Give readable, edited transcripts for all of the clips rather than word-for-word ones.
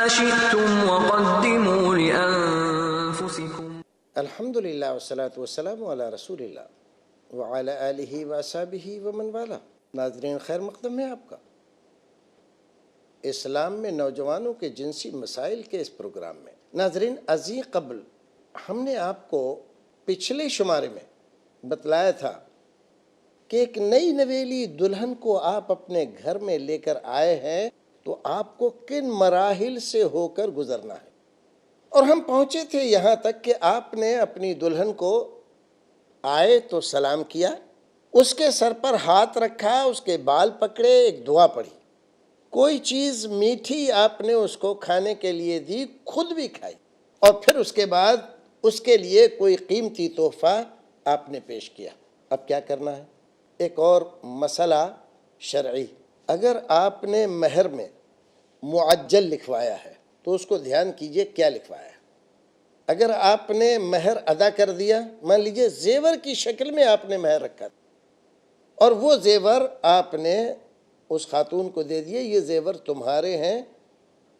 شئتم وقدموا لأنفسكم. الحمدللہ والصلاة والسلام علی رسول اللہ وعلی آلہ وصحبہ ومن والا. ناظرین خیر مقدم ہے آپ کا اسلام میں نوجوانوں کے جنسی مسائل کے اس پروگرام میں. ناظرین ازیں قبل ہم نے آپ کو پچھلے شمارے میں بتلایا تھا کہ ایک نئی نویلی دلہن کو آپ اپنے گھر میں لے کر آئے ہیں تو آپ کو کن مراحل سے ہو کر گزرنا ہے. اور ہم پہنچے تھے یہاں تک کہ آپ نے اپنی دلہن کو آئے تو سلام کیا، اس کے سر پر ہاتھ رکھا، اس کے بال پکڑے، ایک دعا پڑھی، کوئی چیز میٹھی آپ نے اس کو کھانے کے لیے دی، خود بھی کھائی، اور پھر اس کے بعد اس کے لیے کوئی قیمتی تحفہ آپ نے پیش کیا. اب کیا کرنا ہے؟ ایک اور مسئلہ شرعی. اگر آپ نے مہر میں معجل لکھوایا ہے تو اس کو دھیان کیجئے کیا لکھوایا ہے. اگر آپ نے مہر ادا کر دیا، مان لیجئے زیور کی شکل میں آپ نے مہر رکھا اور وہ زیور آپ نے اس خاتون کو دے دیے، یہ زیور تمہارے ہیں،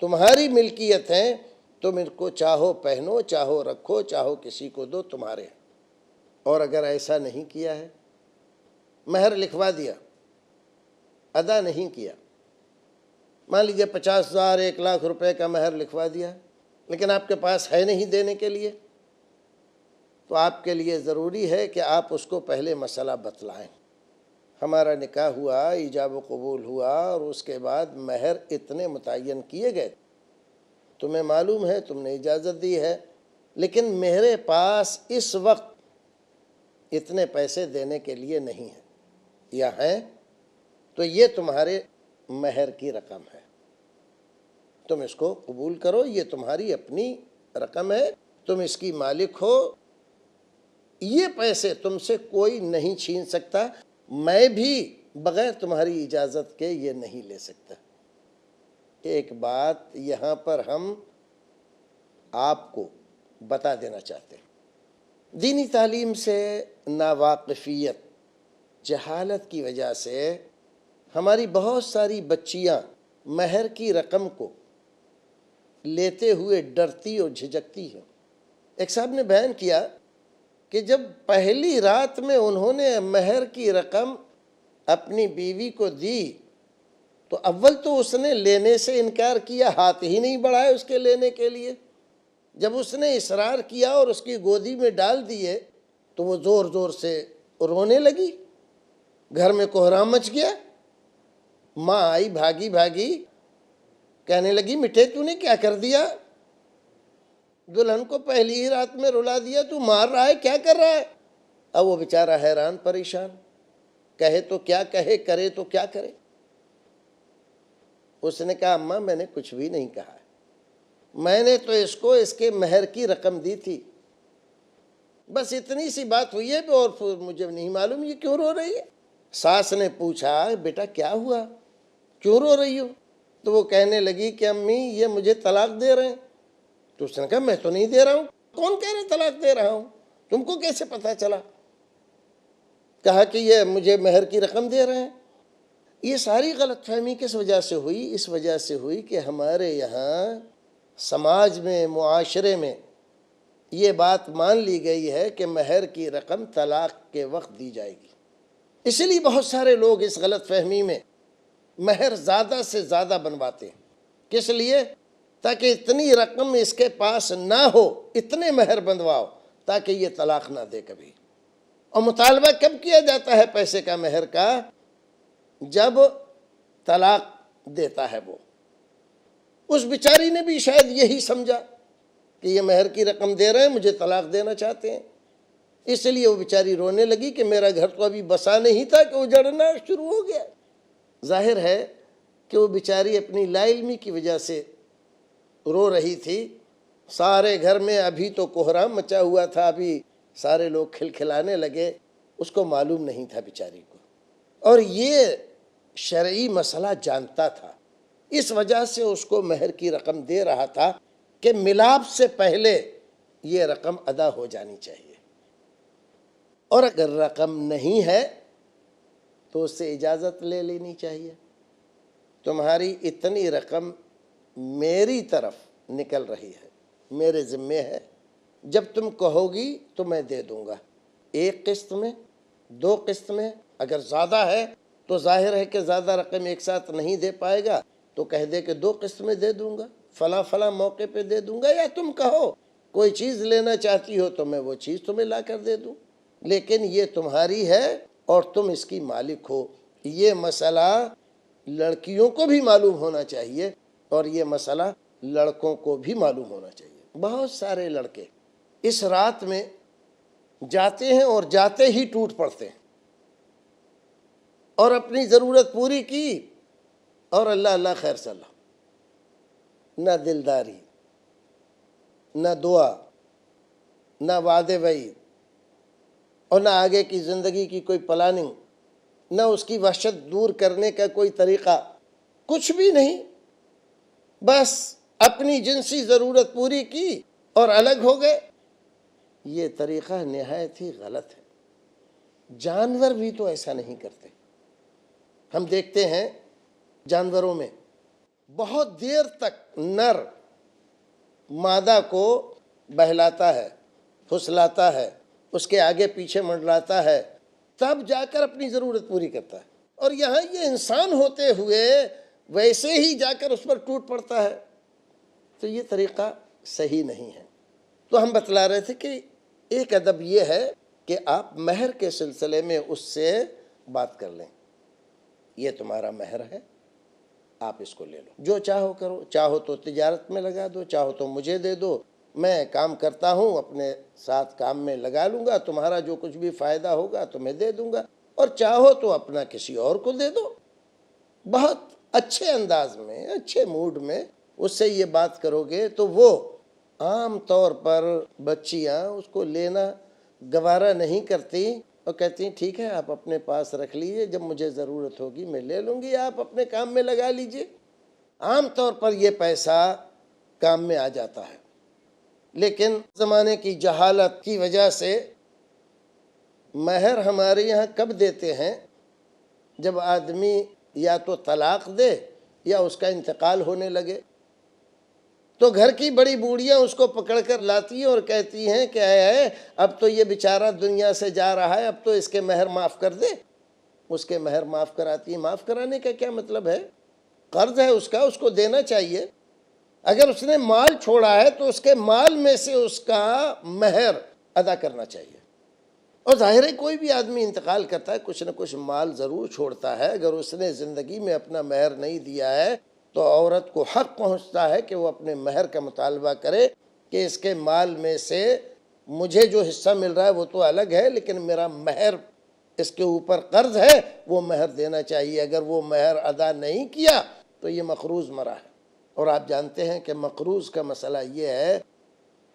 تمہاری ملکیت ہیں، تم ان کو چاہو پہنو، چاہو رکھو، چاہو کسی کو دو، تمہارے ہیں. اور اگر ایسا نہیں کیا ہے، مہر لکھوا دیا، ادا نہیں کیا، مان لیجئے 50,000 1,00,000 روپے کا مہر لکھوا دیا لیکن آپ کے پاس ہے نہیں دینے کے لیے، تو آپ کے لیے ضروری ہے کہ آپ اس کو پہلے مسئلہ بتلائیں. ہمارا نکاح ہوا، ایجاب و قبول ہوا، اور اس کے بعد مہر اتنے متعین کیے گئے، تمہیں معلوم ہے، تم نے اجازت دی ہے، لیکن میرے پاس اس وقت اتنے پیسے دینے کے لیے نہیں ہیں، یا ہیں تو یہ تمہارے مہر کی رقم ہے، تم اس کو قبول کرو، یہ تمہاری اپنی رقم ہے، تم اس کی مالک ہو، یہ پیسے تم سے کوئی نہیں چھین سکتا، میں بھی بغیر تمہاری اجازت کے یہ نہیں لے سکتا. ایک بات یہاں پر ہم آپ کو بتا دینا چاہتے ہیں. دینی تعلیم سے ناواقفیت، جہالت کی وجہ سے ہماری بہت ساری بچیاں مہر کی رقم کو لیتے ہوئے ڈرتی اور جھجکتی ہیں. ایک صاحب نے بیان کیا کہ جب پہلی رات میں انہوں نے مہر کی رقم اپنی بیوی کو دی تو اول تو اس نے لینے سے انکار کیا، ہاتھ ہی نہیں بڑھائے اس کے لینے کے لیے. جب اس نے اصرار کیا اور اس کی گودی میں ڈال دیے تو وہ زور زور سے رونے لگی، گھر میں کوہرام مچ گیا. ماں آئی بھاگی بھاگی، کہنے لگی مٹھے تو نے کیا کر دیا؟ دلہن کو پہلی ہی رات میں رلا دیا، تو مار رہا ہے، کیا کر رہا ہے؟ اب وہ بیچارہ حیران پریشان، کہے تو کیا کہے، کرے تو کیا کرے. اس نے کہا اماں میں نے کچھ بھی نہیں کہا، میں نے تو اس کو اس کے مہر کی رقم دی تھی، بس اتنی سی بات ہوئی ہے، اور مجھے نہیں معلوم یہ کیوں رو رہی ہے. ساس نے پوچھا بیٹا کیا ہوا، کیوں رو رہی ہو؟ تو وہ کہنے لگی کہ امی یہ مجھے طلاق دے رہے ہیں. تو اس نے کہا میں تو نہیں دے رہا ہوں. کون کہہ رہے طلاق دے رہا ہوں؟ تم کو کیسے پتا چلا؟ کہا کہ یہ مجھے مہر کی رقم دے رہے ہیں. یہ ساری غلط فہمی کس وجہ سے ہوئی؟ اس وجہ سے ہوئی کہ ہمارے یہاں سماج میں، معاشرے میں یہ بات مان لی گئی ہے کہ مہر کی رقم طلاق کے وقت دی جائے گی. اسی لیے بہت سارے لوگ اس غلط فہمی میں مہر زیادہ سے زیادہ بنواتے ہیں. کس لیے؟ تاکہ اتنی رقم اس کے پاس نہ ہو، اتنے مہر بندواؤ تاکہ یہ طلاق نہ دے کبھی. اور مطالبہ کب کیا جاتا ہے پیسے کا، مہر کا؟ جب طلاق دیتا ہے وہ. اس بیچاری نے بھی شاید یہی سمجھا کہ یہ مہر کی رقم دے رہے ہیں، مجھے طلاق دینا چاہتے ہیں، اس لیے وہ بیچاری رونے لگی کہ میرا گھر تو ابھی بسا نہیں تھا کہ اجڑنا شروع ہو گیا. ظاہر ہے کہ وہ بیچاری اپنی لا علمی کی وجہ سے رو رہی تھی. سارے گھر میں ابھی تو کوہرام مچا ہوا تھا، ابھی سارے لوگ کھلکھلانے لگے، اس کو معلوم نہیں تھا بیچاری کو. اور یہ شرعی مسئلہ جانتا تھا، اس وجہ سے اس کو مہر کی رقم دے رہا تھا کہ ملاپ سے پہلے یہ رقم ادا ہو جانی چاہیے. اور اگر رقم نہیں ہے تو اس سے اجازت لے لینی چاہیے. تمہاری اتنی رقم میری طرف نکل رہی ہے، میرے ذمے ہے، جب تم کہو گی تو میں دے دوں گا، ایک قسط میں، دو قسط میں، اگر زیادہ ہے تو ظاہر ہے کہ زیادہ رقم ایک ساتھ نہیں دے پائے گا تو کہہ دے کہ دو قسط میں دے دوں گا، فلاں فلاں موقع پہ دے دوں گا، یا تم کہو کوئی چیز لینا چاہتی ہو تو میں وہ چیز تمہیں لا کر دے دوں، لیکن یہ تمہاری ہے اور تم اس کی مالک ہو۔ یہ مسئلہ لڑکیوں کو بھی معلوم ہونا چاہیے اور یہ مسئلہ لڑکوں کو بھی معلوم ہونا چاہیے۔ بہت سارے لڑکے اس رات میں جاتے ہیں اور جاتے ہی ٹوٹ پڑتے ہیں اور اپنی ضرورت پوری کی اور اللہ اللہ خیر صلی اللہ، نہ دلداری، نہ دعا، نہ وعدے وعید، اور نہ آگے کی زندگی کی کوئی پلاننگ، نہ اس کی وحشت دور کرنے کا کوئی طریقہ، کچھ بھی نہیں، بس اپنی جنسی ضرورت پوری کی اور الگ ہو گئے۔ یہ طریقہ نہایت ہی غلط ہے۔ جانور بھی تو ایسا نہیں کرتے۔ ہم دیکھتے ہیں جانوروں میں بہت دیر تک نر مادہ کو بہلاتا ہے، پھسلاتا ہے، اس کے آگے پیچھے منڈلاتا ہے، تب جا کر اپنی ضرورت پوری کرتا ہے، اور یہاں یہ انسان ہوتے ہوئے ویسے ہی جا کر اس پر ٹوٹ پڑتا ہے، تو یہ طریقہ صحیح نہیں ہے۔ تو ہم بتلا رہے تھے کہ ایک ادب یہ ہے کہ آپ مہر کے سلسلے میں اس سے بات کر لیں، یہ تمہارا مہر ہے، آپ اس کو لے لو، جو چاہو کرو، چاہو تو تجارت میں لگا دو، چاہو تو مجھے دے دو، میں کام کرتا ہوں، اپنے ساتھ کام میں لگا لوں گا، تمہارا جو کچھ بھی فائدہ ہوگا تمہیں دے دوں گا، اور چاہو تو اپنا کسی اور کو دے دو۔ بہت اچھے انداز میں، اچھے موڈ میں اس سے یہ بات کرو گے تو وہ عام طور پر بچیاں اس کو لینا گوارا نہیں کرتی اور کہتی ہیں ٹھیک ہے آپ اپنے پاس رکھ لیجئے، جب مجھے ضرورت ہوگی میں لے لوں گی، آپ اپنے کام میں لگا لیجئے۔ عام طور پر یہ پیسہ کام میں آ جاتا ہے، لیکن زمانے کی جہالت کی وجہ سے مہر ہمارے یہاں کب دیتے ہیں؟ جب آدمی یا تو طلاق دے یا اس کا انتقال ہونے لگے، تو گھر کی بڑی بوڑھیاں اس کو پکڑ کر لاتی ہیں اور کہتی ہیں کہ اے اب تو یہ بیچارہ دنیا سے جا رہا ہے، اب تو اس کے مہر معاف کر دے۔ اس کے مہر معاف کراتی ہیں۔ معاف کرانے کا کیا مطلب ہے؟ قرض ہے اس کا، اس کو دینا چاہیے۔ اگر اس نے مال چھوڑا ہے تو اس کے مال میں سے اس کا مہر ادا کرنا چاہیے۔ اور ظاہر ہے کوئی بھی آدمی انتقال کرتا ہے کچھ نہ کچھ مال ضرور چھوڑتا ہے، اگر اس نے زندگی میں اپنا مہر نہیں دیا ہے تو عورت کو حق پہنچتا ہے کہ وہ اپنے مہر کا مطالبہ کرے کہ اس کے مال میں سے مجھے جو حصہ مل رہا ہے وہ تو الگ ہے، لیکن میرا مہر اس کے اوپر قرض ہے، وہ مہر دینا چاہیے۔ اگر وہ مہر ادا نہیں کیا تو یہ مقروض مرا ہے، اور آپ جانتے ہیں کہ مقروض کا مسئلہ یہ ہے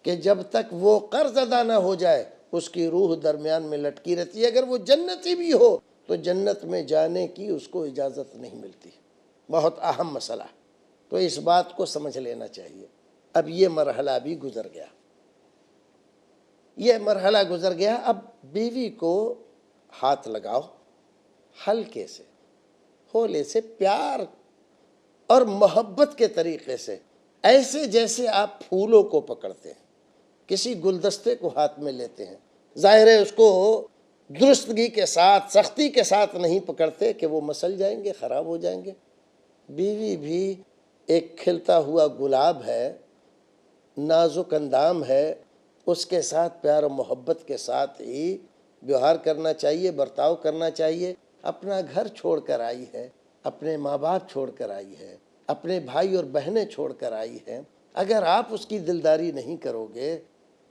کہ جب تک وہ قرض ادا نہ ہو جائے اس کی روح درمیان میں لٹکی رہتی ہے، اگر وہ جنتی بھی ہو تو جنت میں جانے کی اس کو اجازت نہیں ملتی۔ بہت اہم مسئلہ، تو اس بات کو سمجھ لینا چاہیے۔ اب یہ مرحلہ بھی گزر گیا، یہ مرحلہ گزر گیا، اب بیوی کو ہاتھ لگاؤ، ہلکے سے، ہولے سے، پیار اور محبت کے طریقے سے، ایسے جیسے آپ پھولوں کو پکڑتے ہیں، کسی گلدستے کو ہاتھ میں لیتے ہیں۔ ظاہر ہے اس کو درستگی کے ساتھ، سختی کے ساتھ نہیں پکڑتے کہ وہ مسل جائیں گے، خراب ہو جائیں گے۔ بیوی بھی ایک کھلتا ہوا گلاب ہے، نازک اندام ہے، اس کے ساتھ پیار و محبت کے ساتھ ہی ویوہار کرنا چاہیے، برتاؤ کرنا چاہیے۔ اپنا گھر چھوڑ کر آئی ہے، اپنے ماں باپ چھوڑ کر آئی ہے، اپنے بھائی اور بہنیں چھوڑ کر آئی ہیں، اگر آپ اس کی دلداری نہیں کرو گے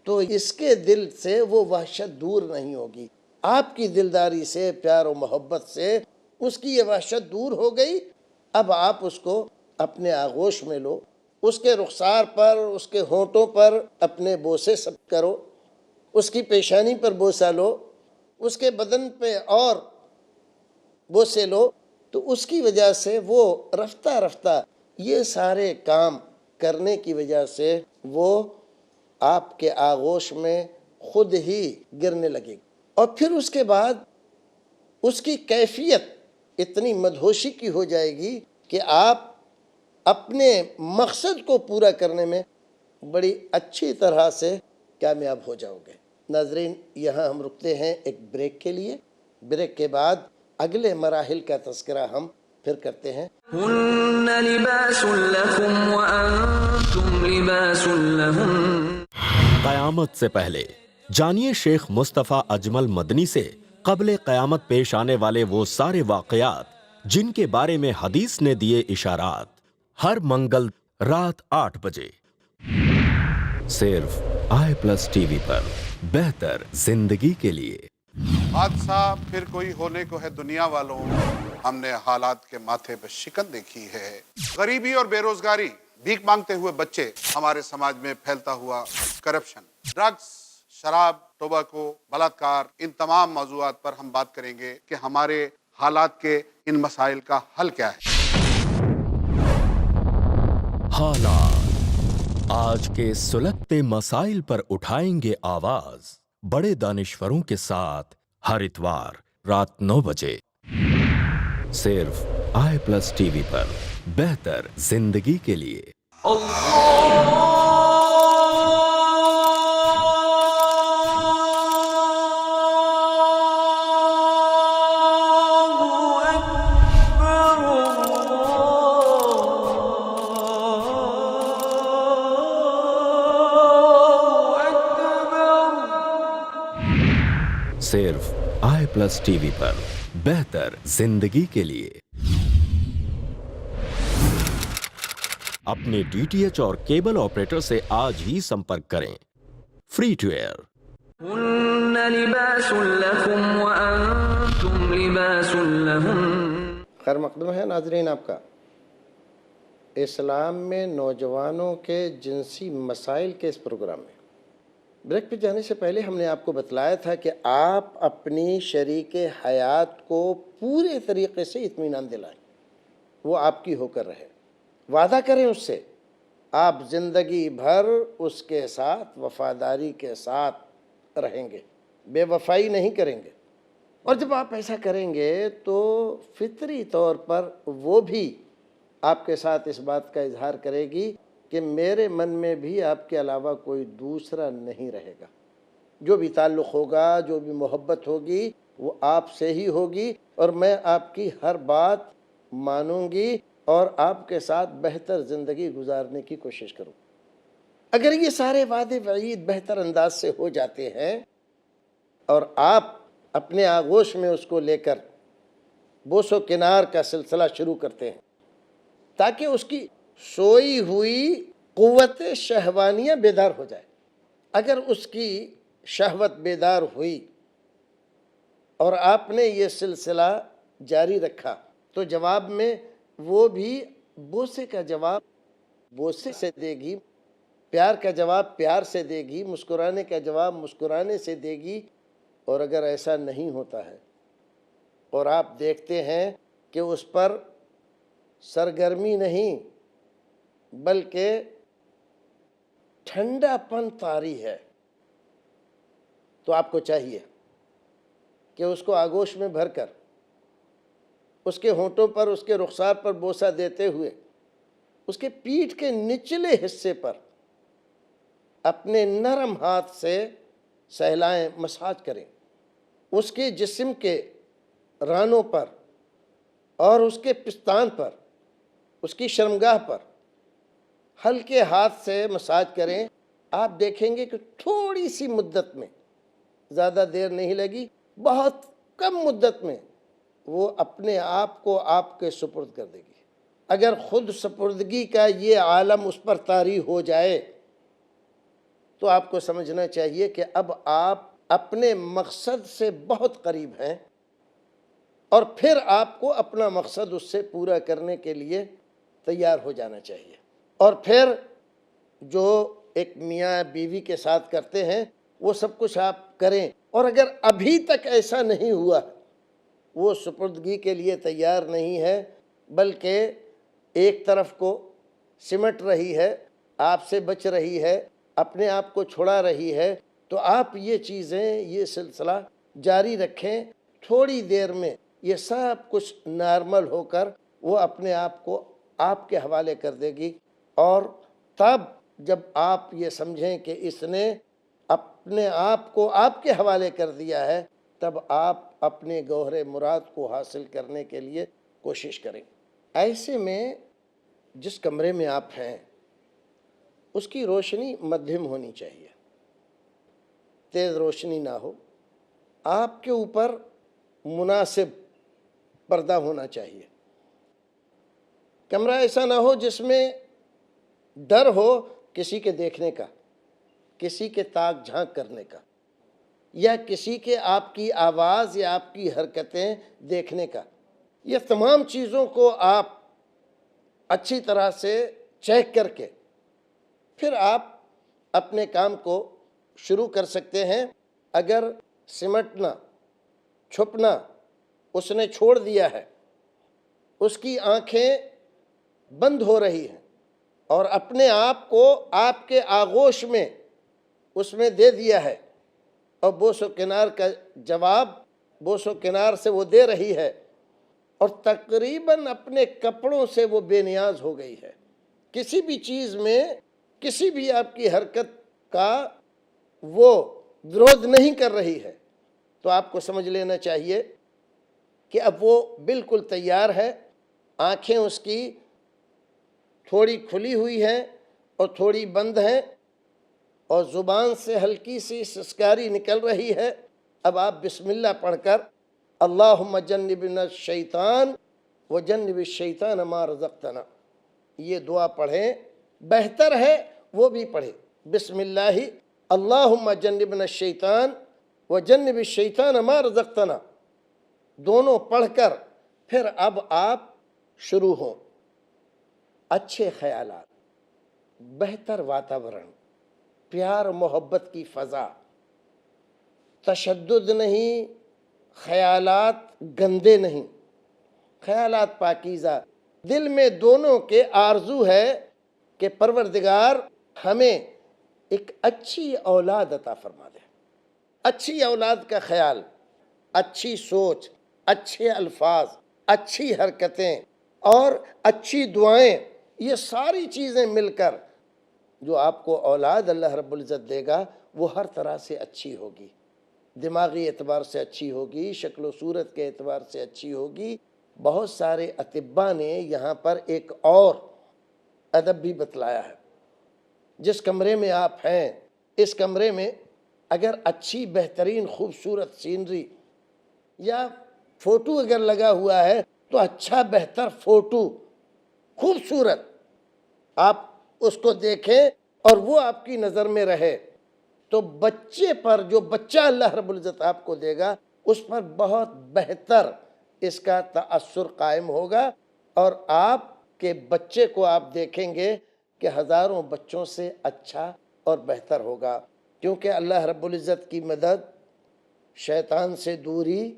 تو اس کے دل سے وہ وحشت دور نہیں ہوگی۔ آپ کی دلداری سے، پیار و محبت سے اس کی یہ وحشت دور ہو گئی، اب آپ اس کو اپنے آغوش میں لو، اس کے رخسار پر، اس کے ہونٹوں پر اپنے بوسے سب کرو، اس کی پیشانی پر بوسہ لو، اس کے بدن پہ اور بوسے لو، تو اس کی وجہ سے وہ رفتہ رفتہ یہ سارے کام کرنے کی وجہ سے وہ آپ کے آغوش میں خود ہی گرنے لگے گی، اور پھر اس کے بعد اس کی کیفیت اتنی مدہوشی کی ہو جائے گی کہ آپ اپنے مقصد کو پورا کرنے میں بڑی اچھی طرح سے کامیاب ہو جاؤ گے۔ ناظرین، یہاں ہم رکتے ہیں ایک بریک کے لیے، بریک کے بعد اگلے مراحل کا تذکرہ ہم پھر کرتے ہیں۔ هن لباس لكم وأنتم لباس لهن۔ قیامت سے پہلے جانیے شیخ مصطفیٰ اجمل مدنی سے قبل قیامت پیش آنے والے وہ سارے واقعات جن کے بارے میں حدیث نے دیے اشارات، ہر منگل رات 8 بجے صرف آئی پلس ٹی وی پر، بہتر زندگی کے لیے۔ حادثہ پھر کوئی ہونے کو ہے دنیا والوں، ہم نے حالات کے ماتھے پہ شکن دیکھی ہے۔ غریبی اور بے روزگاری، بھیک مانگتے ہوئے بچے، ہمارے سماج میں پھیلتا ہوا کرپشن، ڈرگز، شراب، ٹوباکو، بلاತ್ಕಾರ، ان تمام موضوعات پر ہم بات کریں گے کہ ہمارے حالات کے ان مسائل کا حل کیا ہے۔ حالات آج کے سلگتے مسائل پر اٹھائیں گے آواز، بڑے دانشوروں کے ساتھ ہر اتوار رات 9 بجے صرف آئی پلس ٹی وی پر، بہتر زندگی کے لیے۔ صرف آئی پلس ٹی وی پر، بہتر زندگی کے لیے۔ اپنے ڈی ٹی ایچ اور کیبل آپریٹر سے آج ہی سمپرک کریں۔ Free to air. هن لباس لكم وأنتم لباس لهن۔ خیر مقدم ہے ناظرین آپ کا۔ اسلام میں نوجوانوں کے جنسی مسائل کے اس پروگرام میں بریک پہ جانے سے پہلے ہم نے آپ کو بتلایا تھا کہ آپ اپنی شریک حیات کو پورے طریقے سے اطمینان دلائیں، وہ آپ کی ہو کر رہے، وعدہ کریں اس سے، آپ زندگی بھر اس کے ساتھ وفاداری کے ساتھ رہیں گے، بے وفائی نہیں کریں گے۔ اور جب آپ ایسا کریں گے تو فطری طور پر وہ بھی آپ کے ساتھ اس بات کا اظہار کرے گی کہ میرے من میں بھی آپ کے علاوہ کوئی دوسرا نہیں رہے گا۔ جو بھی تعلق ہوگا، جو بھی محبت ہوگی، وہ آپ سے ہی ہوگی، اور میں آپ کی ہر بات مانوں گی اور آپ کے ساتھ بہتر زندگی گزارنے کی کوشش کروں۔ اگر یہ سارے وعدے وعید بہتر انداز سے ہو جاتے ہیں اور آپ اپنے آغوش میں اس کو لے کر بوس و کنار کا سلسلہ شروع کرتے ہیں تاکہ اس کی سوئی ہوئی قوت شہوانیہ بیدار ہو جائے، اگر اس کی شہوت بیدار ہوئی اور آپ نے یہ سلسلہ جاری رکھا تو جواب میں وہ بھی بوسے کا جواب بوسے سے دے گی، پیار کا جواب پیار سے دے گی، مسکرانے کا جواب مسکرانے سے دے گی۔ اور اگر ایسا نہیں ہوتا ہے اور آپ دیکھتے ہیں کہ اس پر سرگرمی نہیں بلکہ ٹھنڈا پن طاری ہے، تو آپ کو چاہیے کہ اس کو آغوش میں بھر کر اس کے ہونٹوں پر، اس کے رخسار پر بوسہ دیتے ہوئے اس کے پیٹھ کے نچلے حصے پر اپنے نرم ہاتھ سے سہلائیں، مساج کریں، اس کے جسم کے رانوں پر اور اس کے پستان پر، اس کی شرمگاہ پر ہلکے ہاتھ سے مساج کریں۔ آپ دیکھیں گے کہ تھوڑی سی مدت میں، زیادہ دیر نہیں لگی، بہت کم مدت میں وہ اپنے آپ کو آپ کے سپرد کر دے گی۔ اگر خود سپردگی کا یہ عالم اس پر طاری ہو جائے تو آپ کو سمجھنا چاہیے کہ اب آپ اپنے مقصد سے بہت قریب ہیں، اور پھر آپ کو اپنا مقصد اس سے پورا کرنے کے لیے تیار ہو جانا چاہیے۔ اور پھر جو ایک میاں بیوی کے ساتھ کرتے ہیں وہ سب کچھ آپ کریں، اور اگر ابھی تک ایسا نہیں ہوا، وہ سپردگی کے لیے تیار نہیں ہے بلکہ ایک طرف کو سمٹ رہی ہے، آپ سے بچ رہی ہے، اپنے آپ کو چھڑا رہی ہے، تو آپ یہ چیزیں، یہ سلسلہ جاری رکھیں۔ تھوڑی دیر میں یہ سب کچھ نارمل ہو کر وہ اپنے آپ کو آپ کے حوالے کر دے گی، اور تب جب آپ یہ سمجھیں کہ اس نے اپنے آپ کو آپ کے حوالے کر دیا ہے، تب آپ اپنے گوہر مراد کو حاصل کرنے کے لیے کوشش کریں۔ ایسے میں جس کمرے میں آپ ہیں اس کی روشنی مدھم ہونی چاہیے، تیز روشنی نہ ہو، آپ کے اوپر مناسب پردہ ہونا چاہیے، کمرہ ایسا نہ ہو جس میں ڈر ہو کسی کے دیکھنے کا، کسی کے تاک جھانک کرنے کا، یا کسی کے آپ کی آواز یا آپ کی حرکتیں دیکھنے کا۔ یہ تمام چیزوں کو آپ اچھی طرح سے چیک کر کے پھر آپ اپنے کام کو شروع کر سکتے ہیں۔ اگر سمٹنا، چھپنا اس نے چھوڑ دیا ہے، اس کی آنکھیں بند ہو رہی ہیں اور اپنے آپ کو آپ کے آغوش میں اس میں دے دیا ہے، اور بوس و کنار کا جواب بوس و کنار سے وہ دے رہی ہے، اور تقریباً اپنے کپڑوں سے وہ بے نیاز ہو گئی ہے، کسی بھی چیز میں کسی بھی آپ کی حرکت کا وہ ورود نہیں کر رہی ہے، تو آپ کو سمجھ لینا چاہیے کہ اب وہ بالکل تیار ہے۔ آنکھیں اس کی تھوڑی کھلی ہوئی ہیں اور تھوڑی بند ہیں، اور زبان سے ہلکی سی سسکاری نکل رہی ہے۔ اب آپ بسم اللہ پڑھ کر اللہم جنبنا الشیطان وجنب الشیطان ما رزقتنا، یہ دعا پڑھیں۔ بہتر ہے وہ بھی پڑھیں، بسم اللہ اللہم جنبنا الشیطان وجنب الشیطان ما رزقتنا، دونوں پڑھ کر پھر اب آپ شروع ہوں۔ اچھے خیالات، بہتر واتاورن، پیار محبت کی فضا، تشدد نہیں، خیالات گندے نہیں، خیالات پاکیزہ، دل میں دونوں کے آرزو ہے کہ پروردگار ہمیں ایک اچھی اولاد عطا فرما دے۔ اچھی اولاد کا خیال، اچھی سوچ، اچھے الفاظ، اچھی حرکتیں اور اچھی دعائیں، یہ ساری چیزیں مل کر جو آپ کو اولاد اللہ رب العزت دے گا وہ ہر طرح سے اچھی ہوگی، دماغی اعتبار سے اچھی ہوگی، شکل و صورت کے اعتبار سے اچھی ہوگی۔ بہت سارے اطباء نے یہاں پر ایک اور ادب بھی بتلایا ہے۔ جس کمرے میں آپ ہیں اس کمرے میں اگر اچھی بہترین خوبصورت سینری یا فوٹو اگر لگا ہوا ہے تو اچھا بہتر فوٹو خوبصورت آپ اس کو دیکھیں اور وہ آپ کی نظر میں رہے، تو بچے پر جو بچہ اللہ رب العزت آپ کو دے گا اس پر بہت بہتر اس کا تأثر قائم ہوگا، اور آپ کے بچے کو آپ دیکھیں گے کہ ہزاروں بچوں سے اچھا اور بہتر ہوگا، کیونکہ اللہ رب العزت کی مدد، شیطان سے دوری،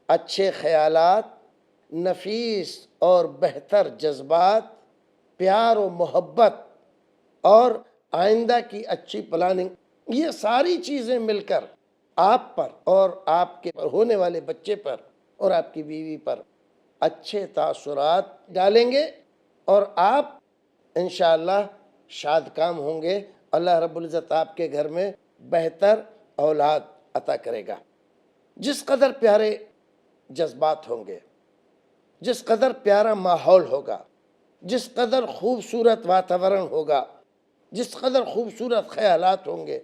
اچھے خیالات، نفیس اور بہتر جذبات، پیار و محبت اور آئندہ کی اچھی پلاننگ، یہ ساری چیزیں مل کر آپ پر اور آپ کے ہونے والے بچے پر اور آپ کی بیوی پر اچھے تاثرات ڈالیں گے، اور آپ انشاءاللہ شاد کام ہوں گے۔ اللہ رب العزت آپ کے گھر میں بہتر اولاد عطا کرے گا۔ جس قدر پیارے جذبات ہوں گے، جس قدر پیارا ماحول ہوگا، جس قدر خوبصورت واتاورن ہوگا، جس قدر خوبصورت خیالات ہوں گے،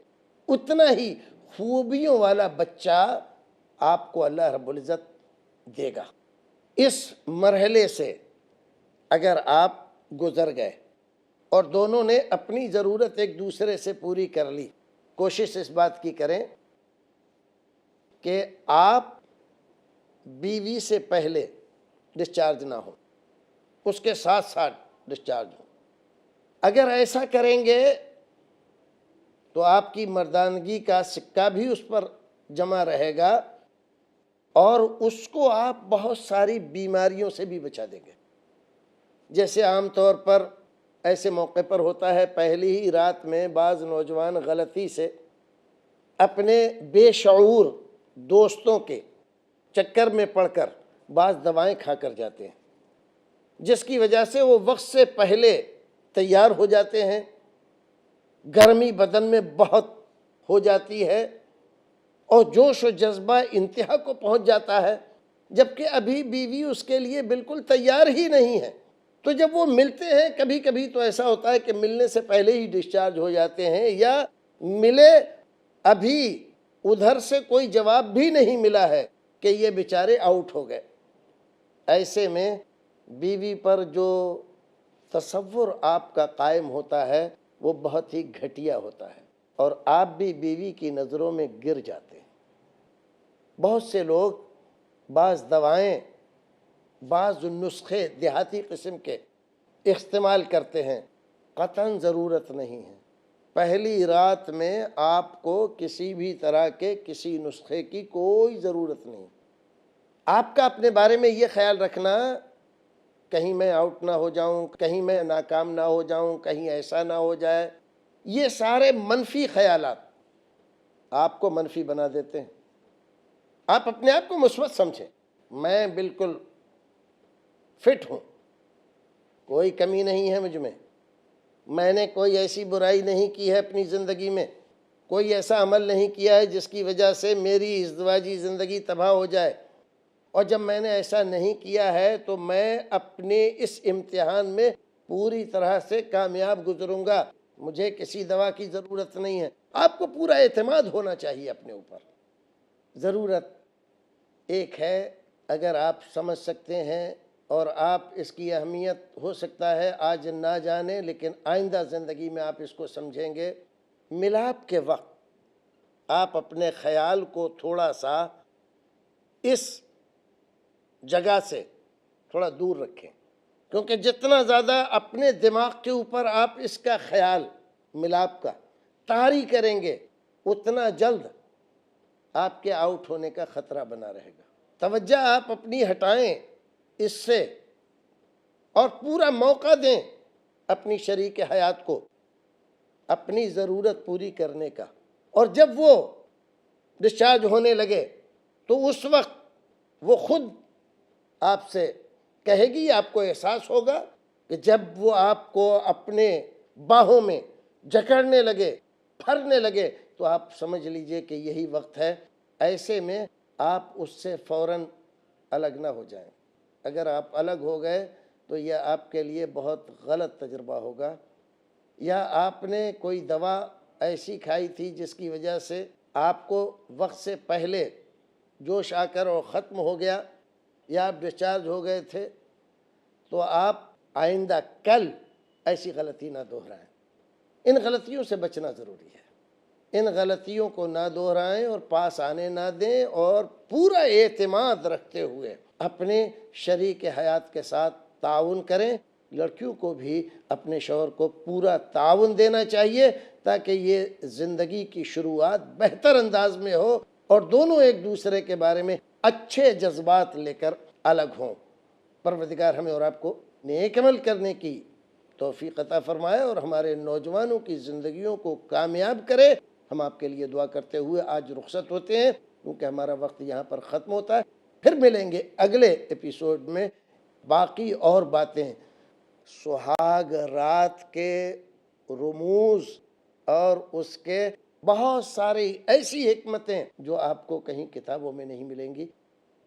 اتنا ہی خوبیوں والا بچہ آپ کو اللہ رب العزت دے گا۔ اس مرحلے سے اگر آپ گزر گئے اور دونوں نے اپنی ضرورت ایک دوسرے سے پوری کر لی، کوشش اس بات کی کریں کہ آپ بیوی سے پہلے ڈسچارج نہ ہو، اس کے ساتھ ساتھ ڈسچارج ہو۔ اگر ایسا کریں گے تو آپ کی مردانگی کا سکہ بھی اس پر جمع رہے گا، اور اس کو آپ بہت ساری بیماریوں سے بھی بچا دیں گے۔ جیسے عام طور پر ایسے موقع پر ہوتا ہے، پہلی ہی رات میں بعض نوجوان غلطی سے اپنے بے شعور دوستوں کے چکر میں پڑ کر بعض دوائیں کھا کر جاتے ہیں، جس کی وجہ سے وہ وقت سے پہلے تیار ہو جاتے ہیں، گرمی بدن میں بہت ہو جاتی ہے اور جوش و جذبہ انتہا کو پہنچ جاتا ہے، جبکہ ابھی بیوی اس کے لیے بالکل تیار ہی نہیں ہے۔ تو جب وہ ملتے ہیں، کبھی کبھی تو ایسا ہوتا ہے کہ ملنے سے پہلے ہی ڈسچارج ہو جاتے ہیں، یا ملے ابھی ادھر سے کوئی جواب بھی نہیں ملا ہے کہ یہ بیچارے آؤٹ ہو گئے۔ ایسے میں بیوی پر جو تصور آپ کا قائم ہوتا ہے وہ بہت ہی گھٹیا ہوتا ہے، اور آپ بھی بیوی کی نظروں میں گر جاتے ہیں۔ بہت سے لوگ بعض دوائیں، بعض نسخے دیہاتی قسم کے استعمال کرتے ہیں، قطعاً ضرورت نہیں ہے۔ پہلی رات میں آپ کو کسی بھی طرح کے کسی نسخے کی کوئی ضرورت نہیں۔ آپ کا اپنے بارے میں یہ خیال رکھنا، کہیں میں آؤٹ نہ ہو جاؤں، کہیں میں ناکام نہ ہو جاؤں، کہیں ایسا نہ ہو جائے، یہ سارے منفی خیالات آپ کو منفی بنا دیتے ہیں۔ آپ اپنے آپ کو مثبت سمجھیں، میں بالکل فٹ ہوں، کوئی کمی نہیں ہے مجھ میں نے کوئی ایسی برائی نہیں کی ہے اپنی زندگی میں، کوئی ایسا عمل نہیں کیا ہے جس کی وجہ سے میری ازدواجی زندگی تباہ ہو جائے، اور جب میں نے ایسا نہیں کیا ہے تو میں اپنے اس امتحان میں پوری طرح سے کامیاب گزروں گا، مجھے کسی دوا کی ضرورت نہیں ہے۔ آپ کو پورا اعتماد ہونا چاہیے اپنے اوپر۔ ضرورت ایک ہے، اگر آپ سمجھ سکتے ہیں اور آپ اس کی اہمیت ہو سکتا ہے آج نہ جانیں، لیکن آئندہ زندگی میں آپ اس کو سمجھیں گے، ملاپ کے وقت آپ اپنے خیال کو تھوڑا سا اس جگہ سے تھوڑا دور رکھیں، کیونکہ جتنا زیادہ اپنے دماغ کے اوپر آپ اس کا خیال ملاپ کا طاری کریں گے، اتنا جلد آپ کے آؤٹ ہونے کا خطرہ بنا رہے گا۔ توجہ آپ اپنی ہٹائیں اس سے، اور پورا موقع دیں اپنی شریک حیات کو اپنی ضرورت پوری کرنے کا، اور جب وہ ڈسچارج ہونے لگے تو اس وقت وہ خود آپ سے کہے گی، آپ کو احساس ہوگا کہ جب وہ آپ کو اپنے باہوں میں جکڑنے لگے، پھرنے لگے، تو آپ سمجھ لیجئے کہ یہی وقت ہے۔ ایسے میں آپ اس سے فوراً الگ نہ ہو جائیں۔ اگر آپ الگ ہو گئے تو یہ آپ کے لیے بہت غلط تجربہ ہوگا، یا آپ نے کوئی دوا ایسی کھائی تھی جس کی وجہ سے آپ کو وقت سے پہلے جوش آ کر اور ختم ہو گیا، یا آپ ڈسچارج ہو گئے تھے، تو آپ آئندہ کل ایسی غلطی نہ دہرائیں۔ ان غلطیوں سے بچنا ضروری ہے، ان غلطیوں کو نہ دہرائیں اور پاس آنے نہ دیں، اور پورا اعتماد رکھتے ہوئے اپنے شریک حیات کے ساتھ تعاون کریں۔ لڑکیوں کو بھی اپنے شوہر کو پورا تعاون دینا چاہیے تاکہ یہ زندگی کی شروعات بہتر انداز میں ہو، اور دونوں ایک دوسرے کے بارے میں اچھے جذبات لے کر الگ ہوں۔ پروردگار ہمیں اور آپ کو نیک عمل کرنے کی توفیق عطا فرمائے اور ہمارے نوجوانوں کی زندگیوں کو کامیاب کرے۔ ہم آپ کے لیے دعا کرتے ہوئے آج رخصت ہوتے ہیں، کیونکہ ہمارا وقت یہاں پر ختم ہوتا ہے۔ پھر ملیں گے اگلے ایپیسوڈ میں، باقی اور باتیں، سہاگ رات کے رموز اور اس کے بہت ساری ایسی حکمتیں جو آپ کو کہیں کتابوں میں نہیں ملیں گی،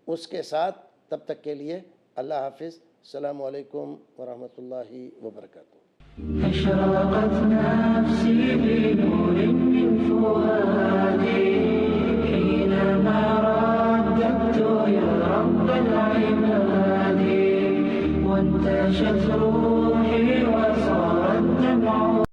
اس کے ساتھ تب تک کے لیے اللہ حافظ۔ السلام علیکم ورحمۃ اللہ وبرکاتہ۔ أشرقت نفسي بنور من فؤادي حينما رددت يا رب العباد وانتشت روحي وصار الدمع